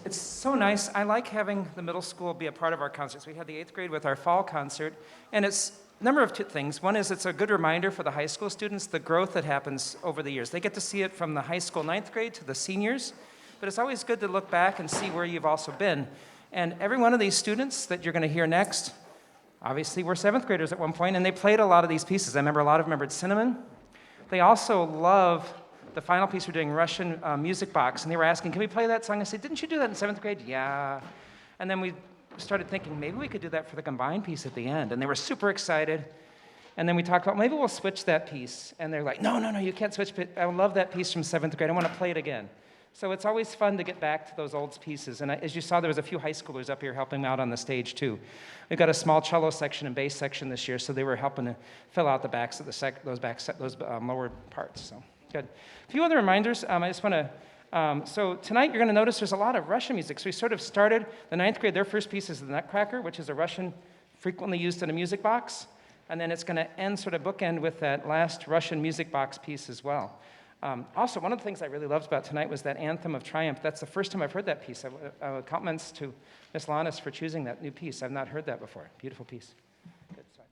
it's so nice. I like having the middle school be a part of our concerts. We had the 8th grade with our fall concert, and it's a number of things. One is it's a good reminder for the high school students, the growth that happens over the years. They get to see it from the high school 9th grade to the seniors, but it's always good to look back and see where you've also been. And every one of these students that you're going to hear next, obviously were 7th graders at one point, and they played a lot of these pieces. I remember a lot of them remembered Cinnamon. They also love the final piece we're doing, Russian Music Box, and they were asking, can we play that song? I said, didn't you do that in 7th grade? Yeah. And then we started thinking, maybe we could do that for the combined piece at the end, and they were super excited. And then we talked about, maybe we'll switch that piece. And they're like, no, you can't switch it. I love that piece from 7th grade. I want to play it again. So it's always fun to get back to those old pieces. And as you saw, there was a few high schoolers up here helping out on the stage, too. We've got a small cello section and bass section this year, so they were helping to fill out the backs of those lower parts. So good. A few other reminders. I just want to, so tonight you're going to notice there's a lot of Russian music. So we sort of started the 9th grade, their first piece is the Nutcracker, which is a Russian frequently used in a music box. And then it's going to end, sort of bookend with that last Russian music box piece as well. Also, one of the things I really loved about tonight was that Anthem of Triumph. That's the first time I've heard that piece. Compliments to Miss Lannis for choosing that new piece. I've not heard that before. Beautiful piece. Good. Sorry.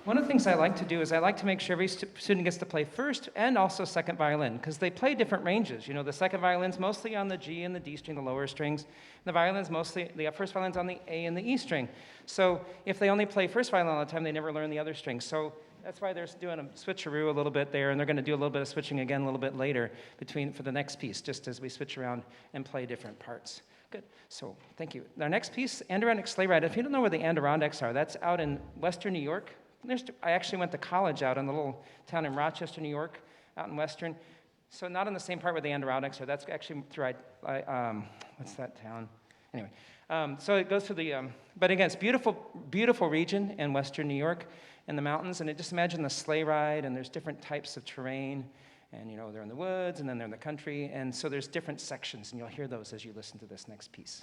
One of the things I like to do is I like to make sure every student gets to play first and also second violin, because they play different ranges. You know, the second violin's mostly on the G and the D string, the lower strings. The violin's mostly, the first violin's on the A and the E string. So if they only play first violin all the time, they never learn the other strings. So That's why they're doing a switcheroo a little bit there, and they're going to do a little bit of switching again a little bit later for the next piece, just as we switch around and play different parts. Good. So thank you. Our next piece, Adirondack Sleigh Ride. If you don't know where the Adirondacks are, that's out in western New York. I actually went to college out in the little town in Rochester, New York, out in western. So not in the same part where the Adirondacks are. That's actually through, what's that town? Anyway, so it goes through the, but again, it's beautiful, beautiful region in western New York in the mountains. And just imagine the sleigh ride, and there's different types of terrain. And, they're in the woods, and then they're in the country. And so there's different sections, and you'll hear those as you listen to this next piece.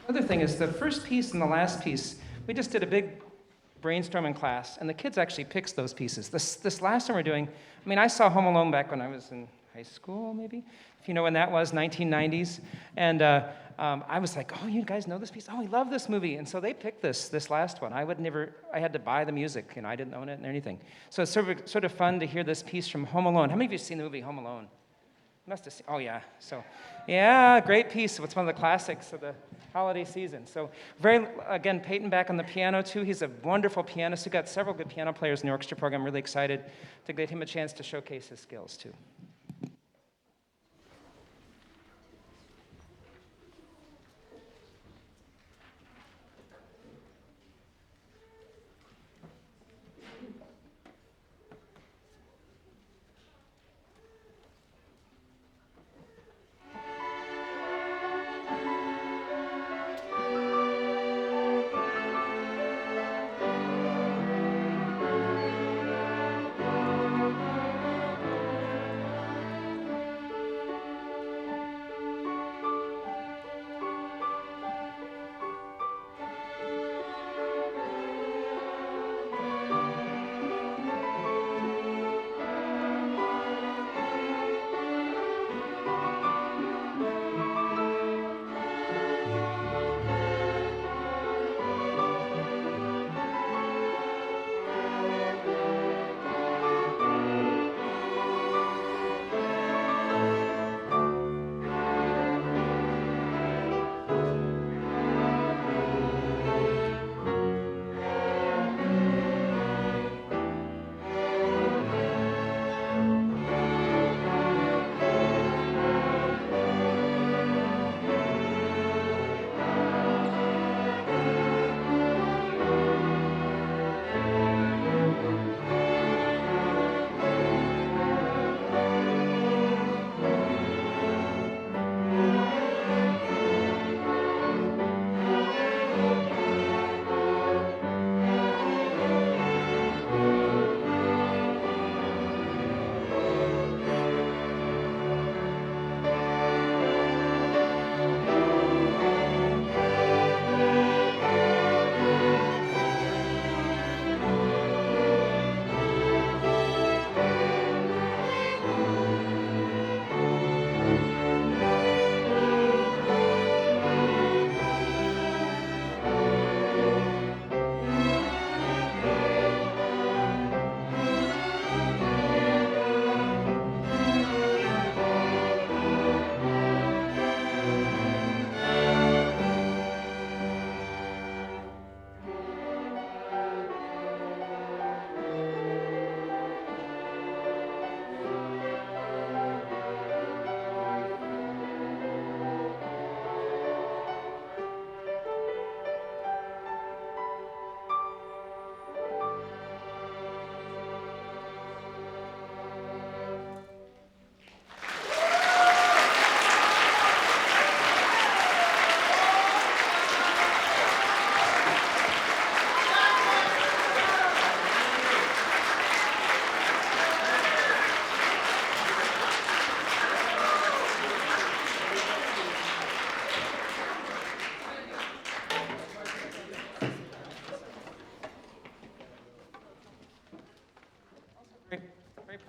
Other thing is the first piece and the last piece, we just did a big brainstorm in class, and the kids actually picked those pieces. This last one we're doing, I saw Home Alone back when I was in high school, maybe, if you know when that was, 1990s, and I was like, oh, you guys know this piece? Oh, we love this movie, and so they picked this last one. I had to buy the music, I didn't own it or anything. So it's sort of fun to hear this piece from Home Alone. How many of you have seen the movie Home Alone? Must have seen, oh yeah, so, yeah, great piece. It's one of the classics of the holiday season. So again, Peyton back on the piano too. He's a wonderful pianist. We've got several good piano players in the orchestra program. Really excited to get him a chance to showcase his skills too.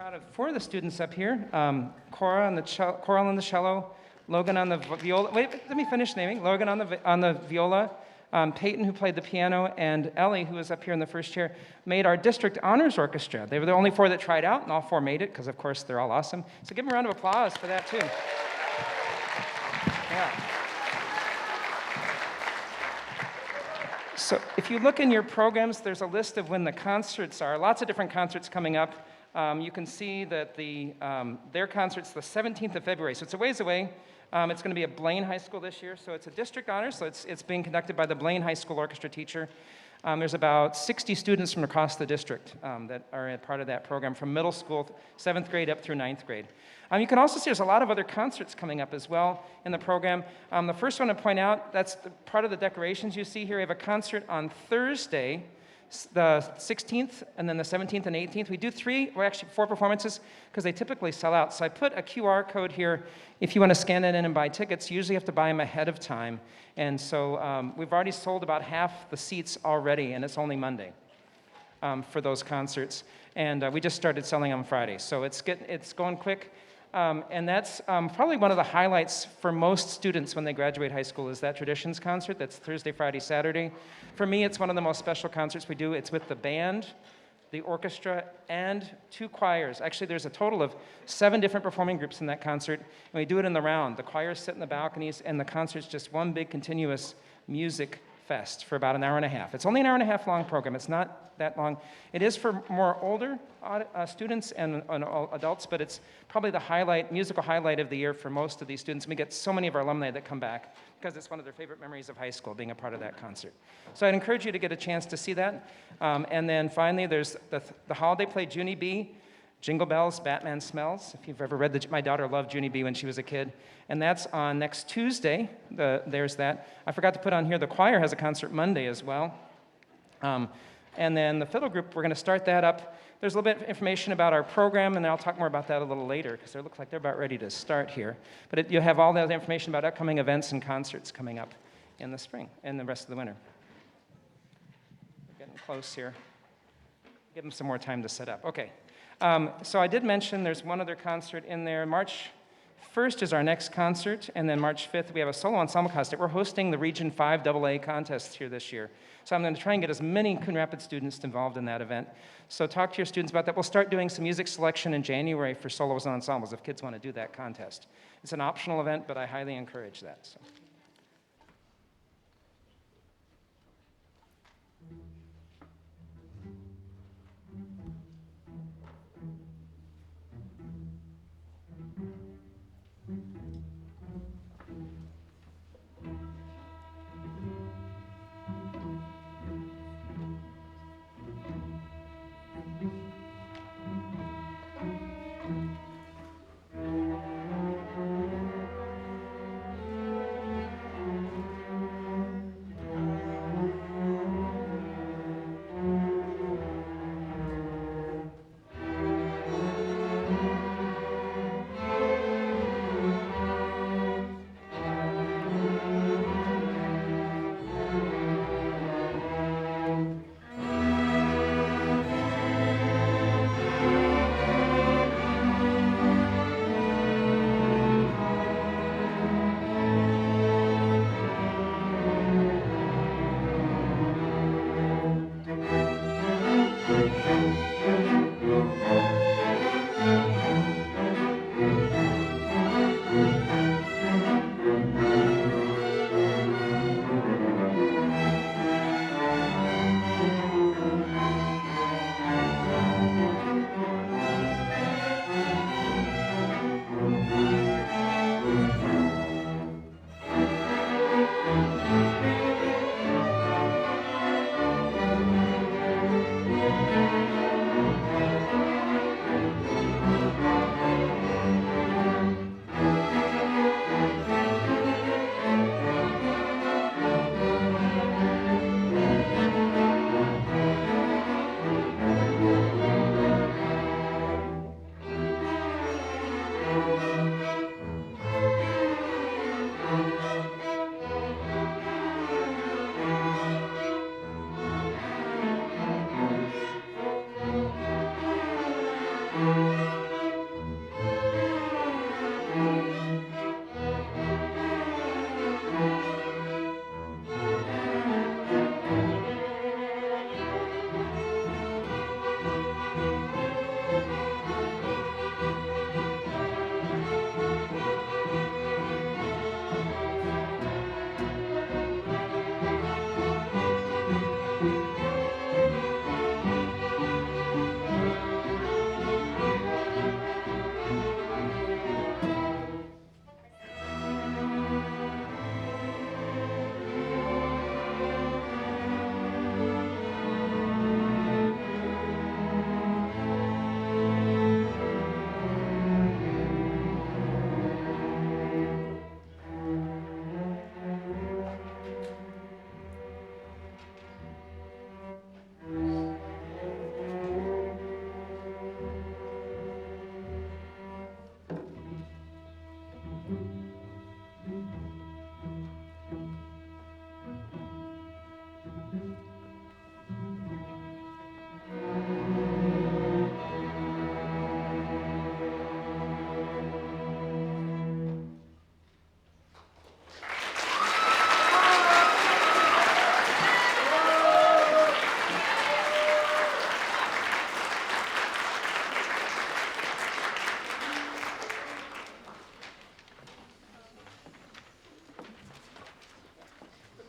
proud of 4 of the students up here. Coral on the cello, Logan on the viola. Wait, let me finish naming. Logan on the viola, Peyton, who played the piano, and Ellie, who was up here in the first chair, made our district honors orchestra. They were the only 4 that tried out, and all 4 made it, because of course they're all awesome. So give them a round of applause for that too. Yeah. So if you look in your programs, there's a list of when the concerts are. Lots of different concerts coming up. You can see that their concert's the 17th of February, so it's a ways away. It's going to be at Blaine High School this year, so it's a district honor, so it's being conducted by the Blaine High School orchestra teacher. There's about 60 students from across the district that are a part of that program, from middle school, 7th grade up through 9th grade. You can also see there's a lot of other concerts coming up as well in the program. The first one to point out, that's part of the decorations you see here. We have a concert on Thursday, the 16th, and then the 17th and 18th. We do 4 performances, because they typically sell out. So I put a QR code here. If you want to scan it in and buy tickets, you usually have to buy them ahead of time. And so we've already sold about half the seats already, and it's only Monday for those concerts. And we just started selling on Friday, so it's going quick. And that's probably one of the highlights for most students when they graduate high school, is that Traditions concert. That's Thursday, Friday, Saturday. For me, it's one of the most special concerts we do. It's with the band, the orchestra, and 2 choirs. Actually, there's a total of 7 different performing groups in that concert, and we do it in the round. The choirs sit in the balconies, and the concert's just one big continuous music fest for about an hour and a half. It's only an hour and a half long program. It's not that long. It is for more older students and adults, but it's probably the musical highlight of the year for most of these students. We get so many of our alumni that come back because it's one of their favorite memories of high school, being a part of that concert. So I'd encourage you to get a chance to see that. And then finally, there's the holiday play, Junie B., Jingle Bells, Batman Smells. If you've ever read my daughter loved Junie B. when she was a kid. And that's on next Tuesday. There's that. I forgot to put on here, the choir has a concert Monday as well. And then the fiddle group, we're going to start that up. There's a little bit of information about our program, and I'll talk more about that a little later, because it looks like they're about ready to start here. But you'll have all that information about upcoming events and concerts coming up in the spring and the rest of the winter. We're getting close here. Give them some more time to set up. Okay. So I did mention there's one other concert in there. March 1st is our next concert, and then March 5th we have a solo ensemble concert. We're hosting the Region 5 AA contest here this year. So I'm going to try and get as many Coon Rapids students involved in that event. So talk to your students about that. We'll start doing some music selection in January for solos and ensembles if kids want to do that contest. It's an optional event, but I highly encourage that. So.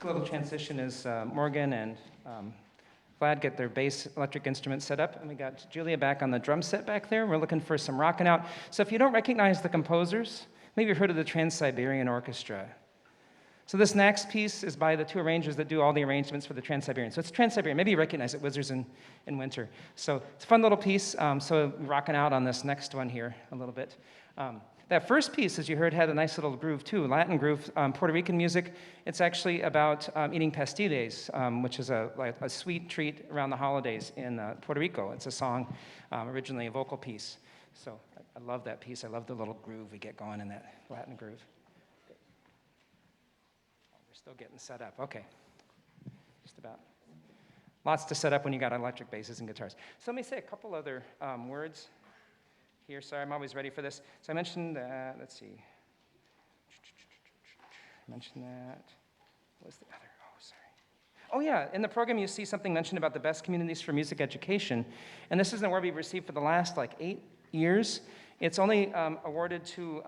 little transition is Morgan and Vlad get their bass electric instruments set up, and we got Julia back on the drum set back there. We're looking for some rocking out. So if you don't recognize the composers, maybe you've heard of the Trans-Siberian Orchestra. So this next piece is by the two arrangers that do all the arrangements for the Trans-Siberian. So it's Trans-Siberian. Maybe you recognize it, Wizards in Winter. So it's a fun little piece. So rocking out on this next one here a little bit. That first piece, as you heard, had a nice little groove too, Latin groove, Puerto Rican music. It's actually about eating pastilles, which is like a sweet treat around the holidays in Puerto Rico. It's a song, originally a vocal piece. So I love that piece. I love the little groove we get going in that Latin groove. We're still getting set up. Okay, just about. Lots to set up when you got electric basses and guitars. So let me say a couple other words here. Sorry, I'm always ready for this. So I mentioned that, let's see. I mentioned that. What was the other? Oh, sorry. Oh, yeah, in the program you see something mentioned about the best communities for music education. And this is an award we've received for the last, 8 years. It's only awarded to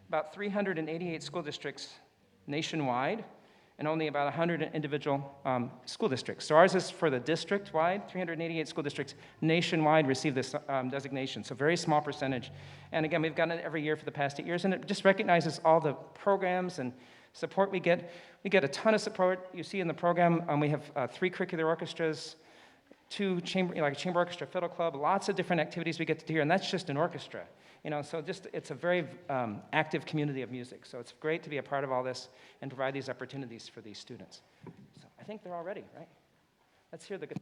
about 388 school districts nationwide, and only about 100 individual school districts. So ours is for the district-wide, 388 school districts nationwide receive this designation, so very small percentage. And again, we've gotten it every year for the past 8 years, and it just recognizes all the programs and support we get. We get a ton of support. You see in the program, we have 3 curricular orchestras, 2 chamber orchestra, fiddle club, lots of different activities we get to do here, and that's just an orchestra. So just it's a very active community of music. So it's great to be a part of all this and provide these opportunities for these students. So I think they're all ready, right? Let's hear the guitar.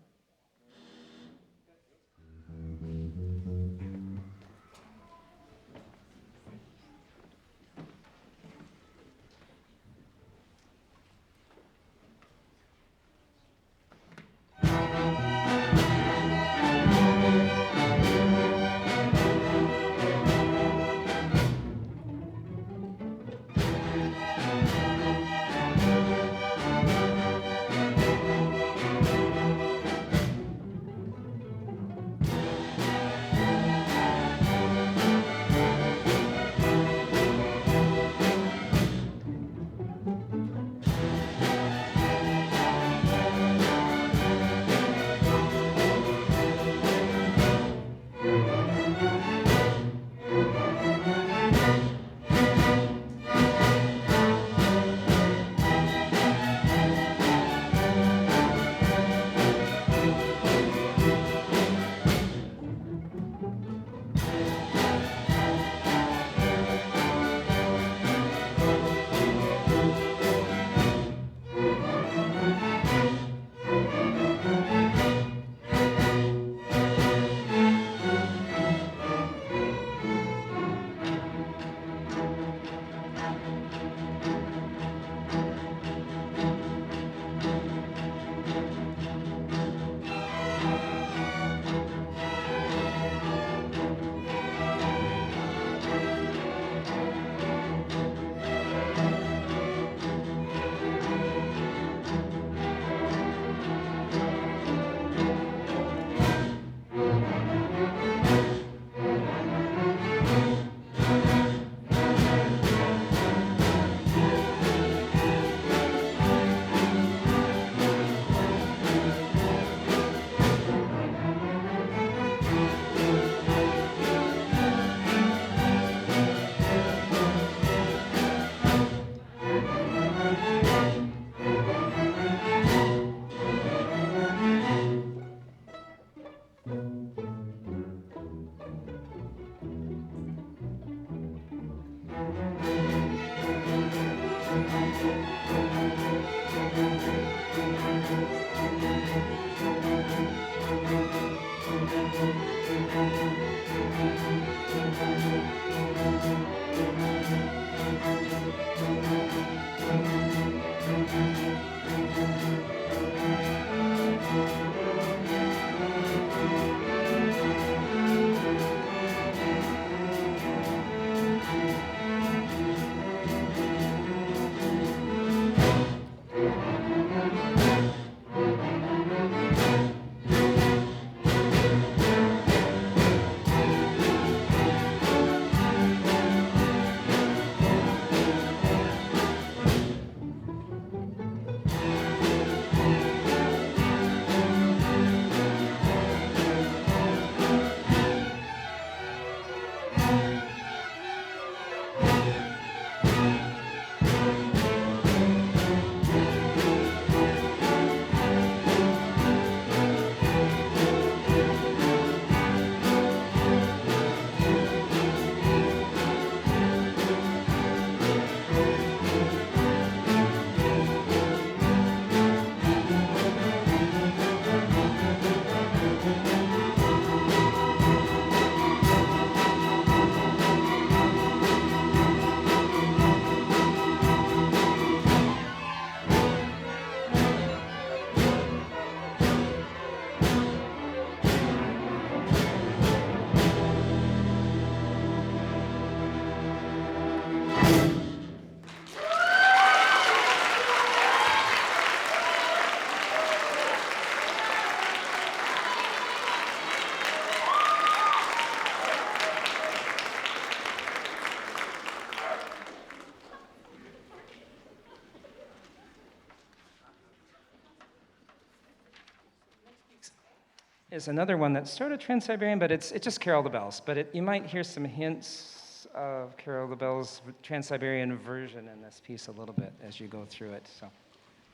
is another one that's sort of Trans-Siberian, but it's just Carol the Bells. But you might hear some hints of Carol the Bells' Trans-Siberian version in this piece a little bit as you go through it. So,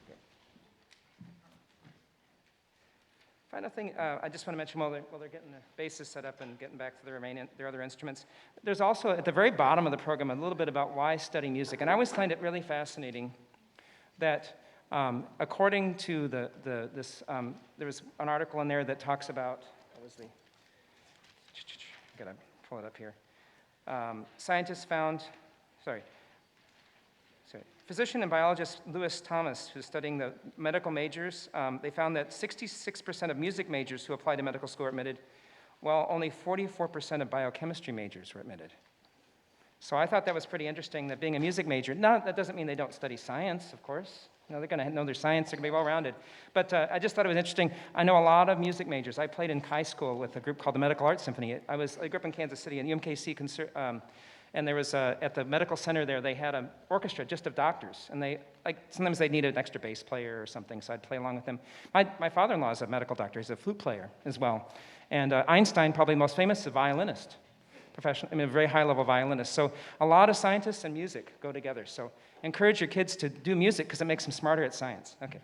okay. Final thing, I just want to mention while they're getting the basses set up and getting back to their other instruments, there's also at the very bottom of the program a little bit about why study music. And I always find it really fascinating that according to there was an article in there that talks about, what was the, I gotta pull it up here. Scientists found, physician and biologist Lewis Thomas, who's studying the medical majors, they found that 66% of music majors who applied to medical school were admitted, while only 44% of biochemistry majors were admitted. So I thought that was pretty interesting, that being a music major, that doesn't mean they don't study science, of course. They're going to know their science, they're going to be well-rounded. But I just thought it was interesting. I know a lot of music majors. I played in high school with a group called the Medical Arts Symphony. I grew up in Kansas City, in UMKC concert, and there was, at the medical center there, they had an orchestra just of doctors. And sometimes they'd need an extra bass player or something, so I'd play along with them. My father-in-law is a medical doctor. He's a flute player as well. And Einstein, probably most famous, a violinist. A very high-level violinist. So a lot of scientists and music go together. So encourage your kids to do music because it makes them smarter at science. Okay.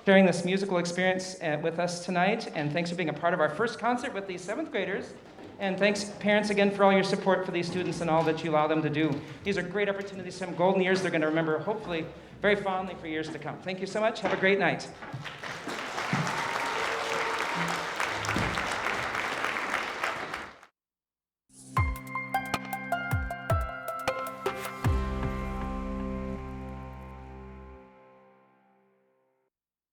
sharing this musical experience with us tonight, and thanks for being a part of our first concert with these 7th graders. And thanks, parents, again, for all your support for these students and all that you allow them to do. These are great opportunities, some golden years they're going to remember, hopefully, very fondly for years to come. Thank you so much. Have a great night.